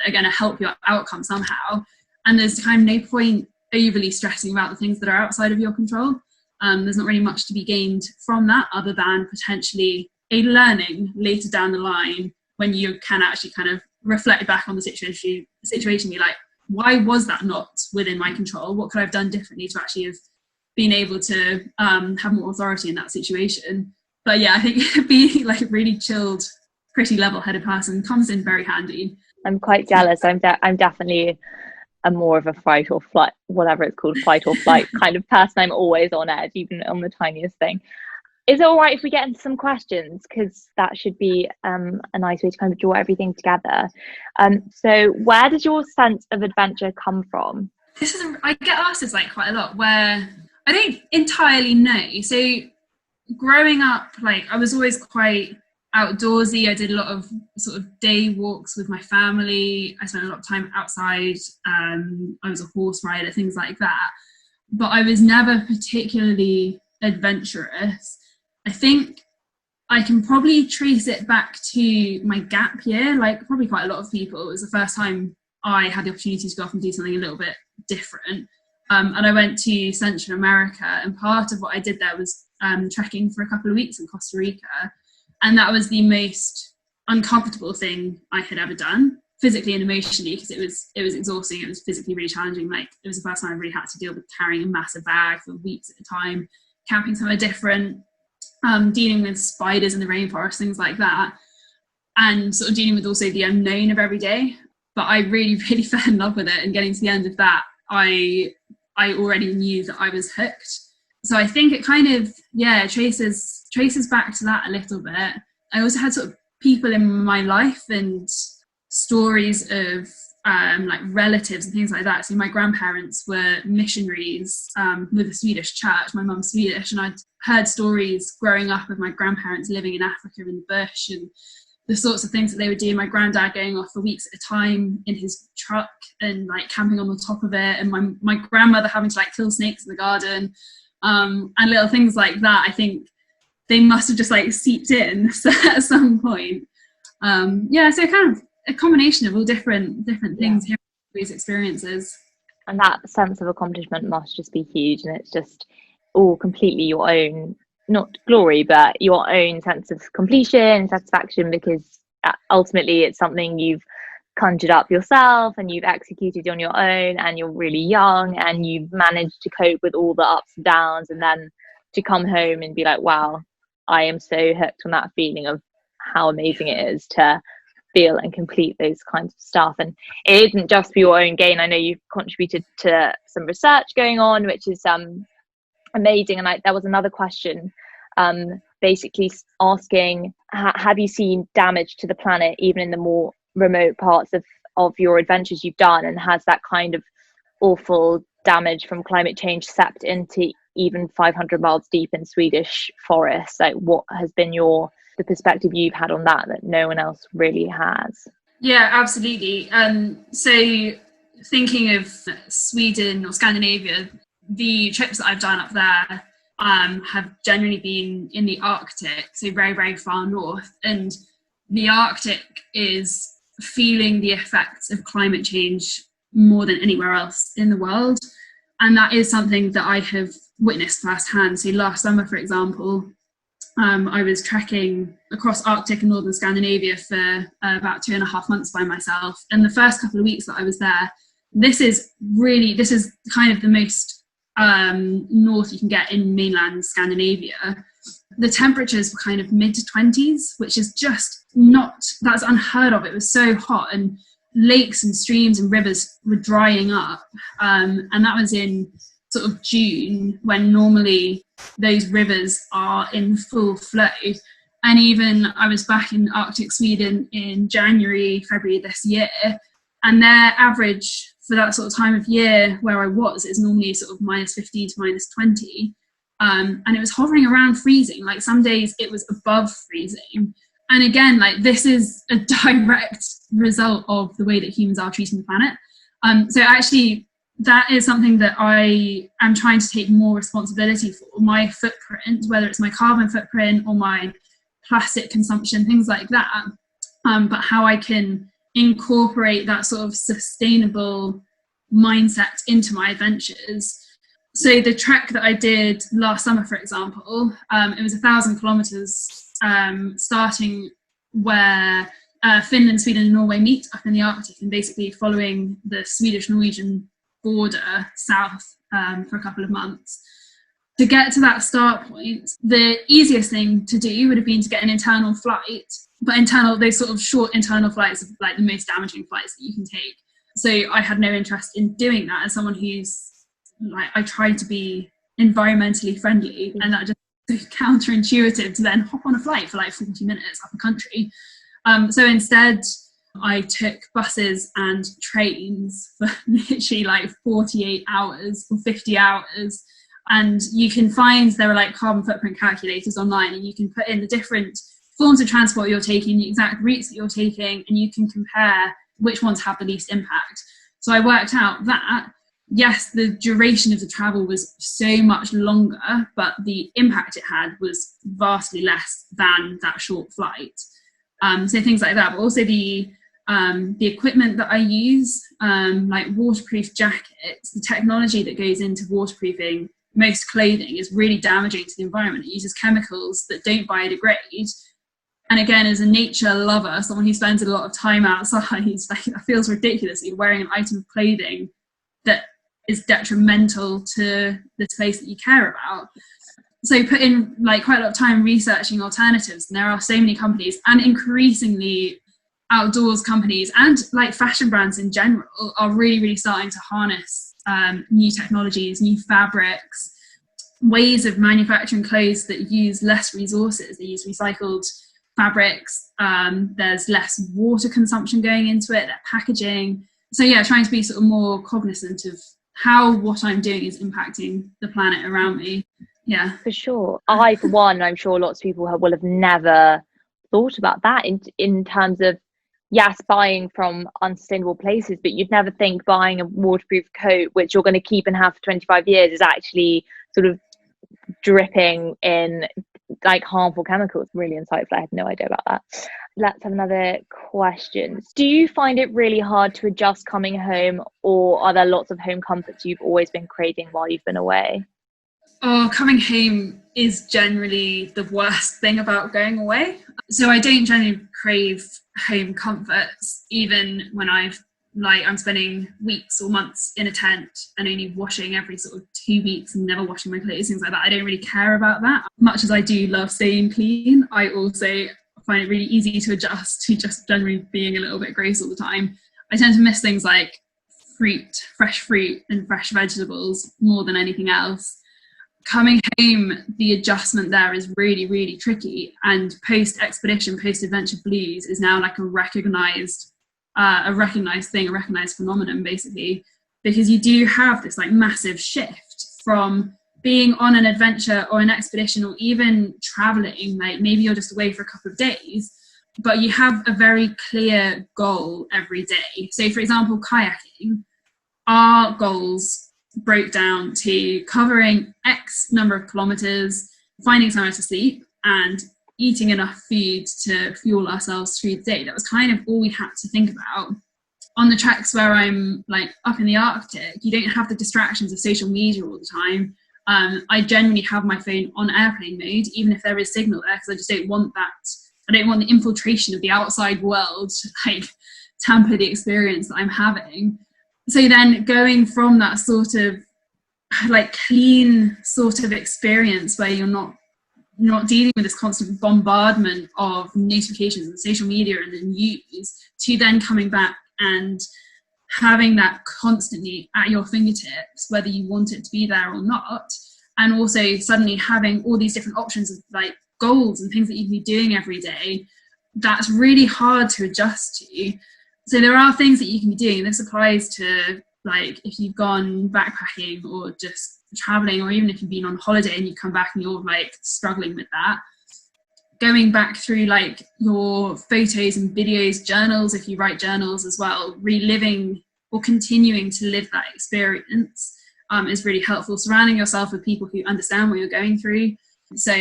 are going to help your outcome somehow. And there's kind of no point overly stressing about the things that are outside of your control. There's not really much to be gained from that, other than potentially a learning later down the line, when you can actually kind of reflect back on the situation, be like, why was that not within my control? What could I have done differently to actually have been able to have more authority in that situation? But yeah, I think being like a really chilled, pretty level-headed person comes in very handy. I'm quite jealous. I'm definitely a more of a fight or flight, whatever it's called, fight or flight kind of person. I'm always on edge, even on the tiniest thing. Is it all right if we get into some questions? Because that should be a nice way to kind of draw everything together. So where does your sense of adventure come from? I get asked this like quite a lot, where I don't entirely know. So growing up, like, I was always quite outdoorsy. I did a lot of sort of day walks with my family. I spent a lot of time outside. I was a horse rider, things like that. But I was never particularly adventurous. I think I can probably trace it back to my gap year, like probably quite a lot of people. It was the first time I had the opportunity to go off and do something a little bit different. And I went to Central America, and part of what I did there was trekking for a couple of weeks in Costa Rica. And that was the most uncomfortable thing I had ever done, physically and emotionally, because it was exhausting. It was physically really challenging. Like, it was the first time I really had to deal with carrying a massive bag for weeks at a time, camping somewhere different, dealing with spiders in the rainforest, things like that, and sort of dealing with also the unknown of every day. But I really, really fell in love with it, and getting to the end of that, I already knew that I was hooked. So I think it kind of, traces back to that a little bit. I also had sort of people in my life and stories of like relatives and things like that. So my grandparents were missionaries with a Swedish church. My mum's Swedish, and I'd heard stories growing up of my grandparents living in Africa in the bush and the sorts of things that they would do. My granddad going off for weeks at a time in his truck and like camping on the top of it, and my grandmother having to like kill snakes in the garden, and little things like that. I think they must have just like seeped in at some point. So kind of a combination of all different things here, these experiences. And that sense of accomplishment must just be huge, and it's just all completely your own, not glory, but your own sense of completion and satisfaction, because ultimately it's something you've conjured up yourself and you've executed on your own, and you're really young and you've managed to cope with all the ups and downs, and then to come home and be like, wow, I am so hooked on that feeling of how amazing it is to feel and complete those kinds of stuff. And it isn't just for your own gain. I know you've contributed to some research going on, which is amazing. And there was another question basically asking, have you seen damage to the planet even in the more remote parts of your adventures you've done, and has that kind of awful damage from climate change seeped into even 500 miles deep in Swedish forests? Like, what has been the perspective you've had on that no one else really has? Yeah, absolutely. So thinking of Sweden or Scandinavia, the trips that I've done up there have generally been in the Arctic, so very, very far north. And the Arctic is feeling the effects of climate change more than anywhere else in the world. And that is something that I have witnessed firsthand. So last summer, for example, I was trekking across Arctic and northern Scandinavia for about 2.5 months by myself. And the first couple of weeks that I was there, this is kind of the most north you can get in mainland Scandinavia. The temperatures were kind of mid-20s, which is just that's unheard of. It was so hot, and lakes and streams and rivers were drying up. And that was in sort of June, when normally those rivers are in full flow. And even I was back in Arctic Sweden in January, February this year, and their average for that sort of time of year where I was is normally sort of -15 to -20. And it was hovering around freezing. Like some days it was above freezing. And again, like this is a direct result of the way that humans are treating the planet. So actually, that is something that I am trying to take more responsibility for. My footprint, whether it's my carbon footprint or my plastic consumption, things like that, but how I can incorporate that sort of sustainable mindset into my adventures. So the trek that I did last summer, for example, it was 1,000 kilometers, starting where Finland, Sweden and Norway meet up in the Arctic, and basically following the Swedish-Norwegian border south for a couple of months. To get to that start point, the easiest thing to do would have been to get an internal flight, but those sort of short internal flights are like the most damaging flights that you can take. So I had no interest in doing that as someone who's like, I try to be environmentally friendly, and that just is counterintuitive to then hop on a flight for like 40 minutes up a country. So instead, I took buses and trains for literally like 48 hours or 50 hours. And you can find there are like carbon footprint calculators online, and you can put in the different forms of transport you're taking, the exact routes that you're taking, and you can compare which ones have the least impact. So I worked out that, yes, the duration of the travel was so much longer, but the impact it had was vastly less than that short flight. So things like that, but also the equipment that I use, like waterproof jackets, the technology that goes into waterproofing most clothing is really damaging to the environment. It uses chemicals that don't biodegrade. And again, as a nature lover, someone who spends a lot of time outside, like, it feels ridiculous that you're wearing an item of clothing that is detrimental to this place that you care about. So put in like quite a lot of time researching alternatives, and there are so many companies, and increasingly outdoors companies and like fashion brands in general are really, really starting to harness new technologies, new fabrics, ways of manufacturing clothes that use less resources. They use recycled fabrics. There's less water consumption going into it, their packaging. So yeah, trying to be sort of more cognizant of how what I'm doing is impacting the planet around me. Yeah, for sure. I, for one, I'm sure lots of people will have never thought about that in terms of, yes, buying from unsustainable places, but you'd never think buying a waterproof coat, which you're going to keep and have for 25 years, is actually sort of dripping in like harmful chemicals. Really insightful. I had no idea about that. Let's have another question. Do you find it really hard to adjust coming home, or are there lots of home comforts you've always been craving while you've been away? Oh, coming home is generally the worst thing about going away. So I don't generally crave home comforts, even when I'm spending weeks or months in a tent and only washing every sort of 2 weeks and never washing my clothes, things like that. I don't really care about that. Much as I do love staying clean, I also find it really easy to adjust to just generally being a little bit gross all the time. I tend to miss things like fresh fruit and fresh vegetables more than anything else. Coming home, the adjustment there is really, really tricky. And post-expedition, post-adventure blues is now like a recognized thing, a recognized phenomenon, basically, because you do have this like massive shift from being on an adventure or an expedition or even traveling. Like maybe you're just away for a couple of days, but you have a very clear goal every day. So, for example, kayaking, our goals broke down to covering X number of kilometers, finding somewhere to sleep, and eating enough food to fuel ourselves through the day. That was kind of all we had to think about. On the treks where I'm like up in the Arctic, you don't have the distractions of social media all the time. I generally have my phone on airplane mode, even if there is signal there, because I just don't want that. I don't want the infiltration of the outside world to like tamper the experience that I'm having. So then going from that sort of like clean sort of experience where you're not dealing with this constant bombardment of notifications and social media and the news, to then coming back and having that constantly at your fingertips, whether you want it to be there or not, and also suddenly having all these different options of like goals and things that you can be doing every day, that's really hard to adjust to. So there are things that you can be doing. This applies to like if you've gone backpacking or just traveling, or even if you've been on holiday and you come back and you're like struggling with that, going back through like your photos and videos, journals, if you write journals as well, reliving or continuing to live that experience is really helpful. Surrounding yourself with people who understand what you're going through. So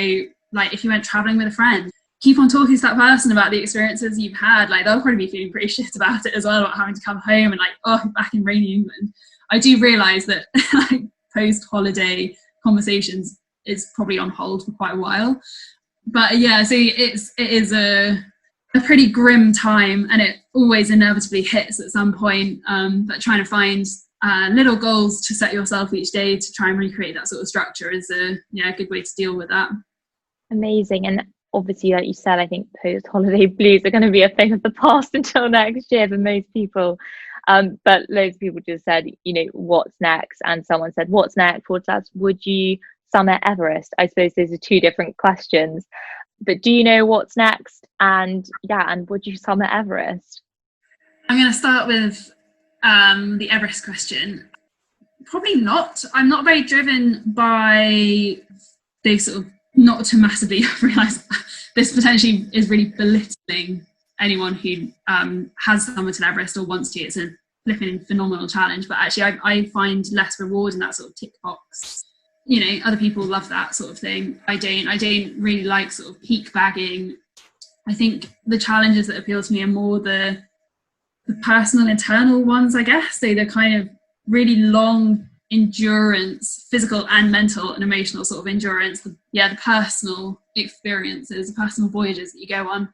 like if you went traveling with a friend, keep on talking to that person about the experiences you've had. Like they'll probably be feeling pretty shit about it as well, about having to come home and like, oh, back in rainy England. I do realise that like post-holiday conversations is probably on hold for quite a while. But yeah, so it is a pretty grim time, and it always inevitably hits at some point. But trying to find little goals to set yourself each day to try and recreate that sort of structure is a good way to deal with that. Amazing. And obviously, like you said, I think post-holiday blues are going to be a thing of the past until next year for most people. But loads of people just said, what's next? And someone said, what's next? Would you summit Everest? I suppose those are two different questions. But do you know what's next? And would you summit Everest? I'm going to start with the Everest question. Probably not. I'm not very driven by the sort of, not to massively realise this potentially is really belittling anyone who has summited Everest or wants to. It's a flipping phenomenal challenge, but actually I find less reward in that sort of tick box. Other people love that sort of thing. I don't really like sort of peak bagging. I think the challenges that appeal to me are more the personal internal ones, I guess. So the kind of really long endurance, physical and mental and emotional sort of endurance, the personal experiences, the personal voyages that you go on.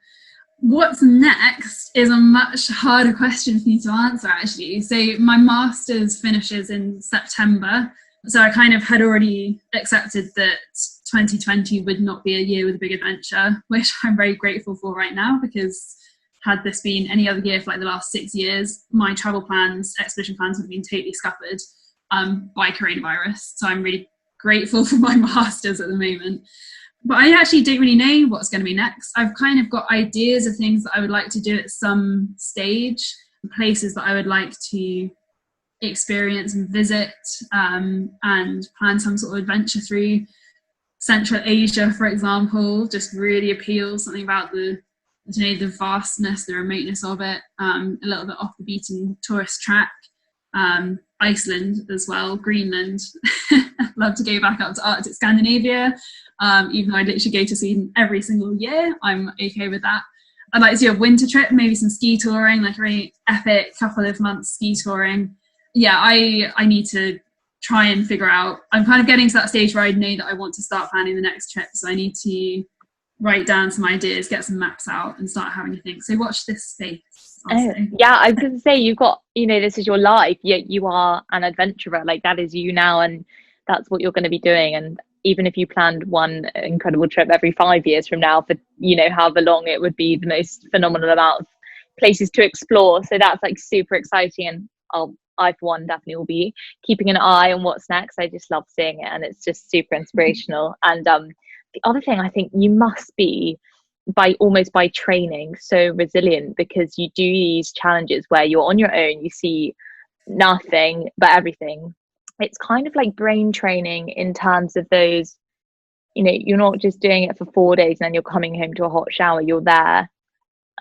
What's next is a much harder question for me to answer, actually. So my master's finishes in September. So I kind of had already accepted that 2020 would not be a year with a big adventure, which I'm very grateful for right now, because had this been any other year for like the last 6 years, my travel plans, expedition plans would have been totally scuppered. by coronavirus. So I'm really grateful for my masters at the moment. But I actually don't really know what's going to be next. I've kind of got ideas of things that I would like to do at some stage, places that I would like to experience and visit, and plan some sort of adventure through. Central Asia, for example, just really appeals. Something about the vastness, the remoteness of it, a little bit off the beaten tourist track. Iceland as well, Greenland. Love to go back up to Arctic Scandinavia, even though I literally go to Sweden every single year. I'm okay with that. I'd like to do a winter trip, maybe some ski touring, like a really epic couple of months ski touring. Yeah, I need to try and figure out, I'm kind of getting to that stage where I know that I want to start planning the next trip, so I need to write down some ideas, get some maps out and start having a think. So watch this space. Yeah, I was going to say, you've got, this is your life. You are an adventurer, like that is you now, and that's what you're going to be doing. And even if you planned one incredible trip every 5 years from now for however long, it would be the most phenomenal amount of places to explore. So that's like super exciting, and I for one definitely will be keeping an eye on what's next. I just love seeing it, and it's just super inspirational. And the other thing, I think you must be by training so resilient, because you do these challenges where you're on your own, you see nothing but everything. It's kind of like brain training in terms of those, you're not just doing it for 4 days and then you're coming home to a hot shower. You're there,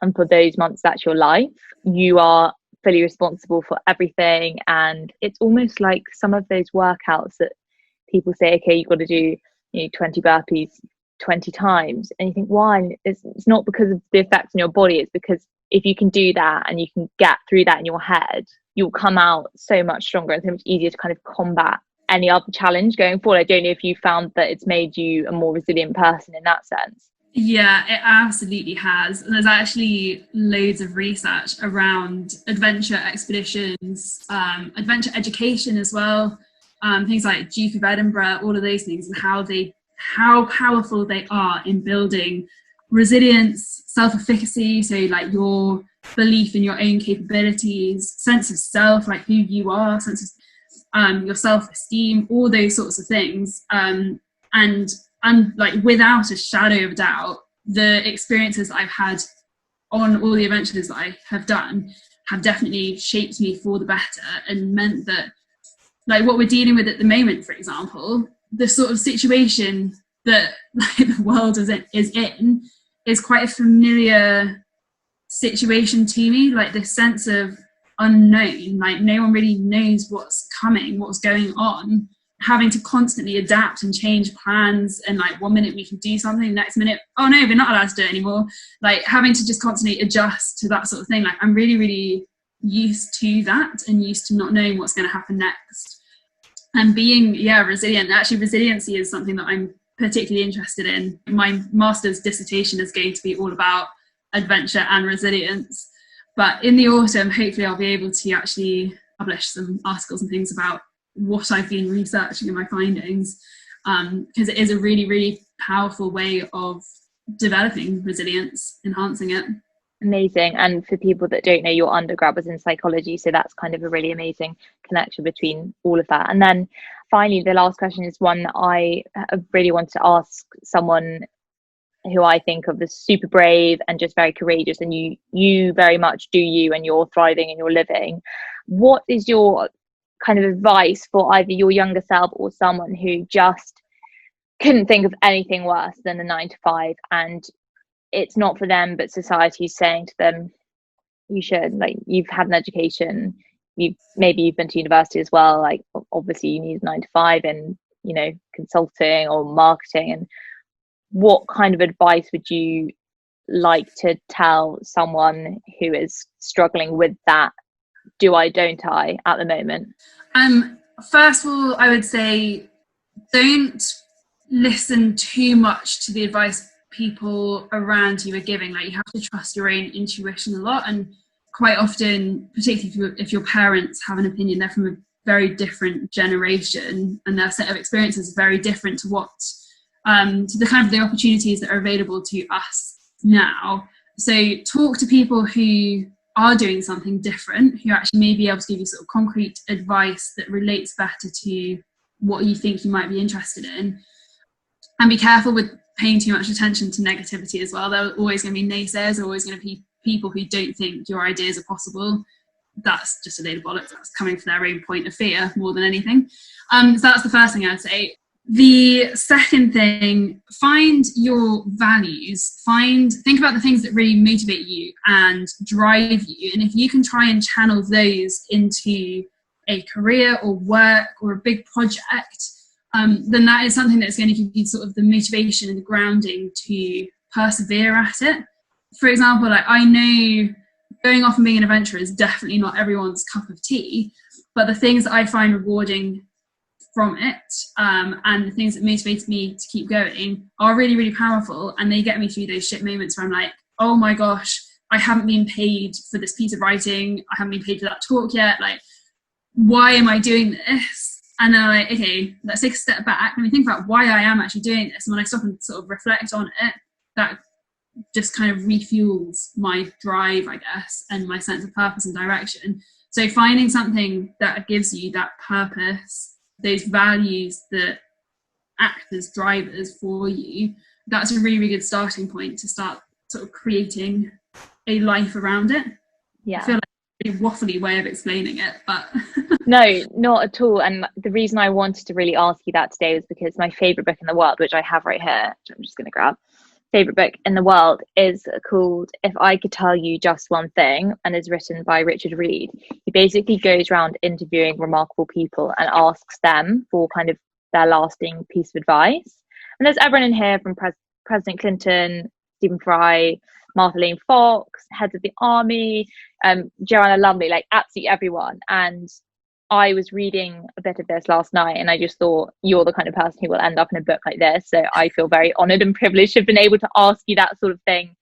and for those months, that's your life. You are fully responsible for everything. And it's almost like some of those workouts that people say, okay, you've got to do 20 burpees 20 times, and you think, why? It's not because of the effects on your body, it's because if you can do that and you can get through that in your head, you'll come out so much stronger and so much easier to kind of combat any other challenge going forward. I don't know if you found that it's made you a more resilient person in that sense. Yeah, it absolutely has. And there's actually loads of research around adventure expeditions, adventure education as well, things like Duke of Edinburgh, all of those things, and how powerful they are in building resilience, self-efficacy, so like your belief in your own capabilities, sense of self, like who you are, sense of your self-esteem, all those sorts of things. And like without a shadow of a doubt, the experiences I've had on all the adventures that I have done have definitely shaped me for the better, and meant that, like what we're dealing with at the moment, for example, the sort of situation that like the world is in is quite a familiar situation to me. Like this sense of unknown, like no one really knows what's coming, what's going on, having to constantly adapt and change plans, and like 1 minute we can do something, next minute, oh no, we're not allowed to do it anymore. Like having to just constantly adjust to that sort of thing. Like I'm really, really used to that, and used to not knowing what's going to happen next. And being, resilient. Actually, resiliency is something that I'm particularly interested in. My master's dissertation is going to be all about adventure and resilience. But in the autumn, hopefully I'll be able to actually publish some articles and things about what I've been researching and my findings, because it is a really, really powerful way of developing resilience, enhancing it. Amazing. And for people that don't know, your undergrad was in psychology, so that's kind of a really amazing connection between all of that. And then finally, the last question is one that I really wanted to ask someone who I think of as super brave and just very courageous, and you very much do you, and you're thriving and you're living. What is your kind of advice for either your younger self or someone who just couldn't think of anything worse than a 9-to-5, and it's not for them, but society's saying to them, you should, like, you've had an education, you've been to university as well, like obviously you need a 9-to-5 in consulting or marketing. And what kind of advice would you like to tell someone who is struggling with that do I, don't I at the moment? First of all, I would say don't listen too much to the advice people around you are giving. Like, you have to trust your own intuition a lot, and quite often, particularly if your parents have an opinion, they're from a very different generation, and their set of experiences is very different to what to the kind of the opportunities that are available to us now. So talk to people who are doing something different, who actually may be able to give you sort of concrete advice that relates better to what you think you might be interested in. And be careful with paying too much attention to negativity as well. There are always going to be naysayers, there are always going to be people who don't think your ideas are possible. That's just a load of bollocks. That's coming from their own point of fear more than anything. So that's the first thing I'd say. The second thing, find your values. Think about the things that really motivate you and drive you. And if you can try and channel those into a career or work or a big project, then that is something that's going to give you sort of the motivation and the grounding to persevere at it. For example, like, I know going off and being an adventurer is definitely not everyone's cup of tea, but the things that I find rewarding from it, and the things that motivate me to keep going, are really, really powerful, and they get me through those shit moments where I'm like, oh my gosh, I haven't been paid for this piece of writing, I haven't been paid for that talk yet, like, why am I doing this? And then I'm like, okay, let's take a step back, let me think about why I am actually doing this. And when I stop and sort of reflect on it, that just kind of refuels my drive, I guess, and my sense of purpose and direction. So finding something that gives you that purpose, those values that act as drivers for you, that's a really, really good starting point to start sort of creating a life around it. Yeah. I feel like a really waffly way of explaining it, but no, not at all. And the reason I wanted to really ask you that today was because my favorite book in the world, which I have right here, which I'm just going to grab, favorite book in the world, is called If I Could Tell You Just One Thing, and is written by Richard Reed. He basically goes around interviewing remarkable people and asks them for kind of their lasting piece of advice. And there's everyone in here from President Clinton, Stephen Fry, Martha Lane Fox, heads of the army, Joanna Lumley, like absolutely everyone. And I was reading a bit of this last night, and I just thought, you're the kind of person who will end up in a book like this. So I feel very honoured and privileged to have been able to ask you that sort of thing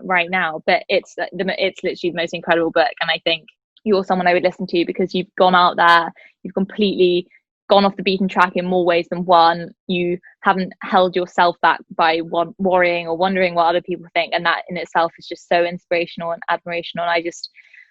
right now. But it's literally the most incredible book, and I think you're someone I would listen to because you've gone out there, you've completely gone off the beaten track in more ways than one. You haven't held yourself back by worrying or wondering what other people think, and that in itself is just so inspirational and admirational. And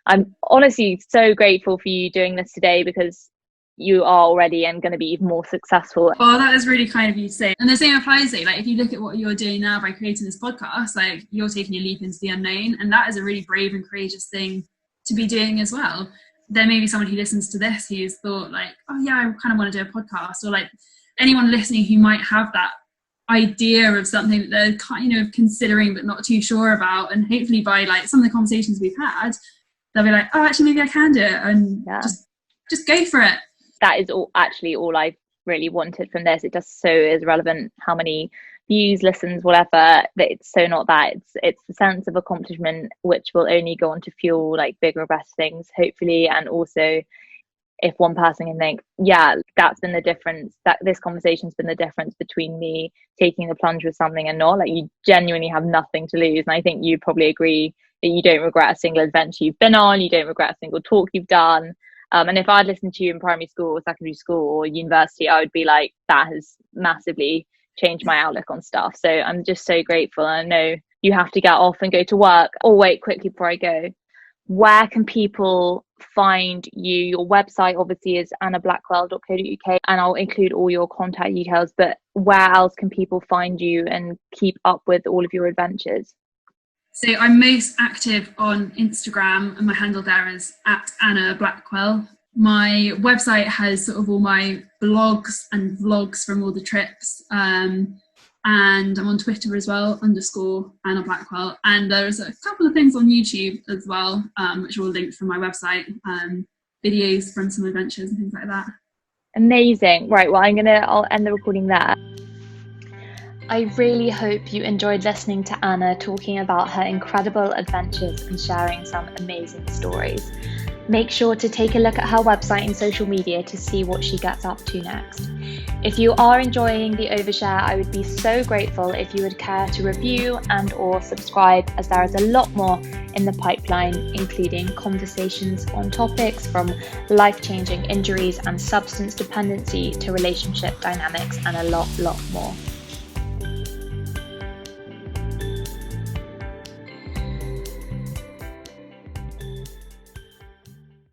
I'm honestly so grateful for you doing this today, because you are already and going to be even more successful. Oh, that is really kind of you to say. And the same applies to, like, if you look at what you're doing now by creating this podcast, like, you're taking a leap into the unknown, and that is a really brave and courageous thing to be doing as well. There may be someone who listens to this who's thought like, oh yeah, I kind of want to do a podcast, or like anyone listening who might have that idea of something that they're kind of considering but not too sure about, and hopefully by like some of the conversations we've had, they'll be like, oh, actually maybe I can do it, and just go for it. That is all I really wanted from this. It just so is relevant how many views, listens, whatever, that it's so not that. It's the sense of accomplishment which will only go on to fuel like bigger and better things, hopefully. And also, if one person can think, yeah, that's been the difference, that this conversation's been the difference between me taking the plunge with something and not, like, you genuinely have nothing to lose. And I think you'd probably agree that you don't regret a single adventure you've been on, you don't regret a single talk you've done. And if I'd listened to you in primary school or secondary school or university, I would be like, that has massively changed my outlook on stuff. So I'm just so grateful. I know you have to get off and go to work. Oh, wait, quickly before I go, where can people find you? Your website obviously is annablackwell.co.uk, and I'll include all your contact details, but where else can people find you and keep up with all of your adventures? So I'm most active on Instagram, and my handle there is @Anna Blackwell. My website has sort of all my blogs and vlogs from all the trips, and I'm on Twitter as well, _Anna Blackwell. And there's a couple of things on YouTube as well, which are all linked from my website, videos from some adventures and things like that. Amazing. Right, well, I'll end the recording there. I really hope you enjoyed listening to Anna talking about her incredible adventures and sharing some amazing stories. Make sure to take a look at her website and social media to see what she gets up to next. If you are enjoying the overshare, I would be so grateful if you would care to review and or subscribe, as there is a lot more in the pipeline, including conversations on topics from life-changing injuries and substance dependency to relationship dynamics, and a lot more.